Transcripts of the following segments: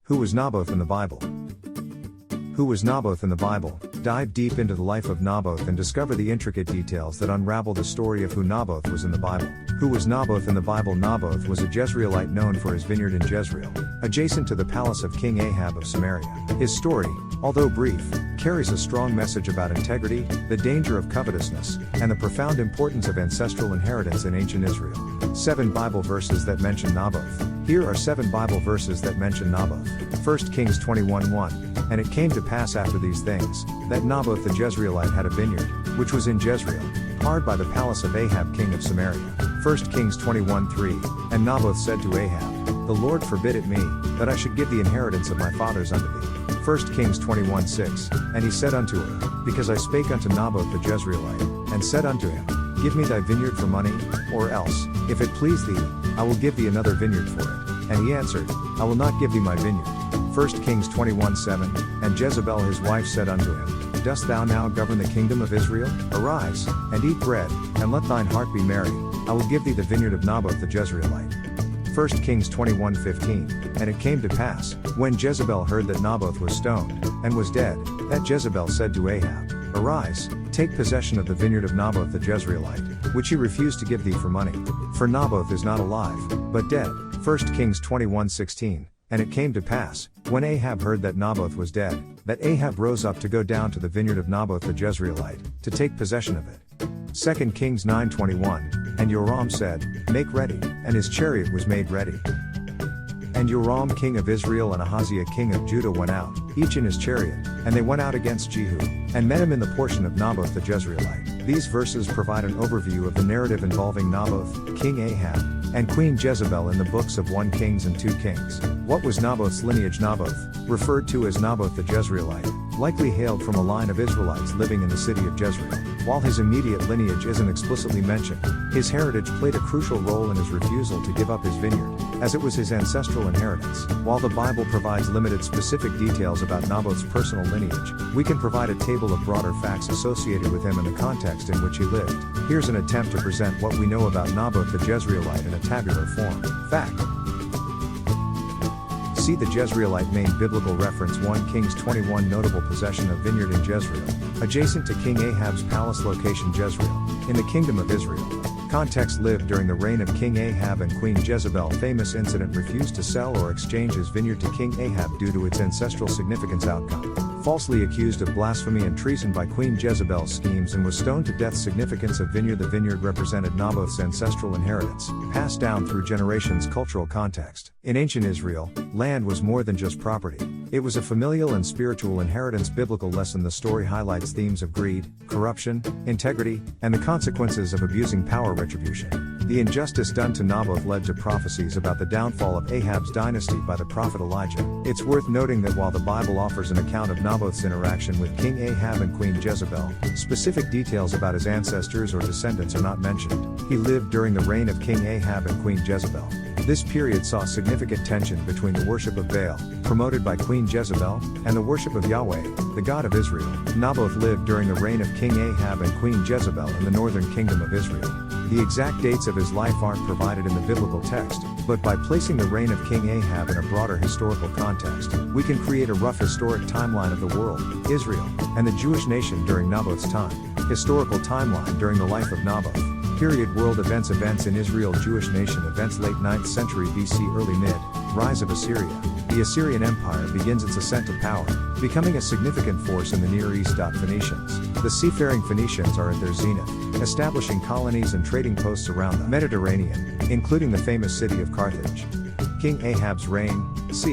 Who was Naboth in the Bible? Who was Naboth in the Bible? Dive deep into the life of Naboth and discover the intricate details that unravel the story of who Naboth was in the Bible. Who was Naboth in the Bible? Naboth was a Jezreelite known for his vineyard in Jezreel, adjacent to the palace of King Ahab of Samaria. His story, although brief, carries a strong message about integrity, the danger of covetousness, and the profound importance of ancestral inheritance in ancient Israel. 7 Bible verses that mention Naboth. Here are 7 Bible verses that mention Naboth. 1 Kings 21:1. And it came to pass after these things, that Naboth the Jezreelite had a vineyard, which was in Jezreel, hard by the palace of Ahab king of Samaria. 1 Kings 21:3. And Naboth said to Ahab, The Lord forbid it me, that I should give the inheritance of my fathers unto thee. 1 Kings 21:6. And he said unto her, Because I spake unto Naboth the Jezreelite, and said unto him, Give me thy vineyard for money, or else, if it please thee, I will give thee another vineyard for it. And he answered, I will not give thee my vineyard. 1 Kings 21:7. And Jezebel his wife said unto him, Dost thou now govern the kingdom of Israel? Arise, and eat bread, and let thine heart be merry. I will give thee the vineyard of Naboth the Jezreelite. 1 Kings 21:15. And it came to pass, when Jezebel heard that Naboth was stoned, and was dead, that Jezebel said to Ahab, Arise, take possession of the vineyard of Naboth the Jezreelite, which he refused to give thee for money. For Naboth is not alive, but dead. 1 Kings 21:16. And it came to pass, when Ahab heard that Naboth was dead, that Ahab rose up to go down to the vineyard of Naboth the Jezreelite, to take possession of it. 2 Kings 9:21. And Joram said, Make ready, and his chariot was made ready. And Joram king of Israel and Ahaziah king of Judah went out, each in his chariot, and they went out against Jehu, and met him in the portion of Naboth the Jezreelite. These verses provide an overview of the narrative involving Naboth, King Ahab, and Queen Jezebel in the books of 1 Kings and 2 Kings. What was Naboth's lineage? Naboth, referred to as Naboth the Jezreelite, likely hailed from a line of Israelites living in the city of Jezreel. While his immediate lineage isn't explicitly mentioned, his heritage played a crucial role in his refusal to give up his vineyard, as it was his ancestral inheritance. While the Bible provides limited specific details about Naboth's personal lineage, we can provide a table of broader facts associated with him and the context in which he lived. Here's an attempt to present what we know about Naboth the Jezreelite in a tabular form. Fact. See the Jezreelite main biblical reference 1 Kings 21 notable possession of vineyard in Jezreel, adjacent to King Ahab's palace location Jezreel, in the kingdom of Israel. Context lived during the reign of King Ahab and Queen Jezebel. Famous incident refused to sell or exchange his vineyard to King Ahab due to its ancestral significance. Outcome. Falsely accused of blasphemy and treason by Queen Jezebel's schemes and was stoned to death. Significance of vineyard. The vineyard represented Naboth's ancestral inheritance, passed down through generations. Cultural context. In ancient Israel, land was more than just property. It was a familial and spiritual inheritance. Biblical lesson. The story highlights themes of greed, corruption, integrity, and the consequences of abusing power. Retribution. The injustice done to Naboth led to prophecies about the downfall of Ahab's dynasty by the prophet Elijah. It's worth noting that while the Bible offers an account of Naboth's interaction with King Ahab and Queen Jezebel, specific details about his ancestors or descendants are not mentioned. He lived during the reign of King Ahab and Queen Jezebel. This period saw significant tension between the worship of Baal, promoted by Queen Jezebel, and the worship of Yahweh, the God of Israel. Naboth lived during the reign of King Ahab and Queen Jezebel in the northern kingdom of Israel. The exact dates of his life aren't provided in the biblical text, but by placing the reign of King Ahab in a broader historical context, we can create a rough historic timeline of the world, Israel, and the Jewish nation during Naboth's time. Historical timeline during the life of Naboth. Period. World events. Events in Israel. Jewish nation. Events. Late 9th century BC. Early mid. Rise of Assyria. The Assyrian Empire begins its ascent to power, becoming a significant force in the Near East. Phoenicians. The seafaring Phoenicians are at their zenith, establishing colonies and trading posts around the Mediterranean, including the famous city of Carthage. King Ahab's reign, c.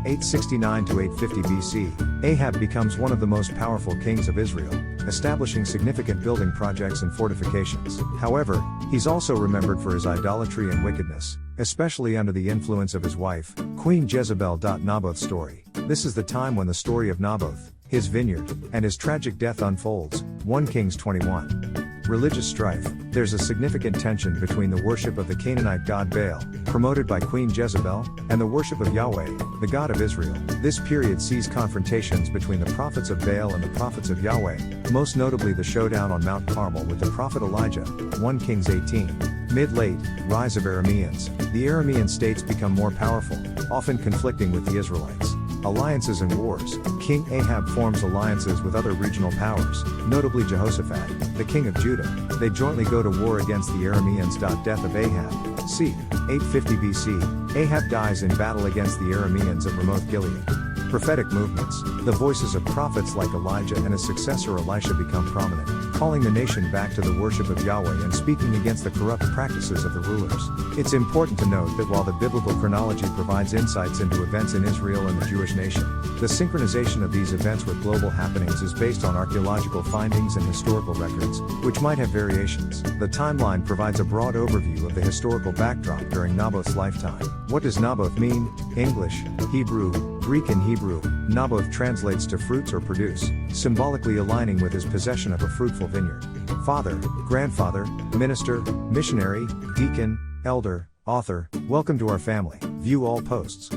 869 to 850 BC, Ahab becomes one of the most powerful kings of Israel, establishing significant building projects and fortifications. However, he's also remembered for his idolatry and wickedness, especially under the influence of his wife, Queen Jezebel. Naboth's story. This is the time when the story of Naboth, his vineyard, and his tragic death unfolds. 1 Kings 21. Religious strife. There's a significant tension between the worship of the Canaanite god Baal, promoted by Queen Jezebel, and the worship of Yahweh, the God of Israel. This period sees confrontations between the prophets of Baal and the prophets of Yahweh, most notably the showdown on Mount Carmel with the prophet Elijah. 1 Kings 18. Mid-late, rise of Arameans. The Aramean states become more powerful, often conflicting with the Israelites. Alliances and wars. King Ahab forms alliances with other regional powers, notably Jehoshaphat, the king of Judah. They jointly go to war against the Arameans. Death of Ahab. C. 850 BC. Ahab dies in battle against the Arameans at Ramoth Gilead. Prophetic movements. The voices of prophets like Elijah and his successor Elisha become prominent, calling the nation back to the worship of Yahweh and speaking against the corrupt practices of the rulers. It's important to note that while the biblical chronology provides insights into events in Israel and the Jewish nation, the synchronization of these events with global happenings is based on archaeological findings and historical records, which might have variations. The timeline provides a broad overview of the historical backdrop during Naboth's lifetime. What does Naboth mean? English, Hebrew, Greek and Hebrew. Naboth translates to fruits or produce, symbolically aligning with his possession of a fruitful vineyard. Father, grandfather, minister, missionary, deacon, elder, author. Welcome to our family. View all posts.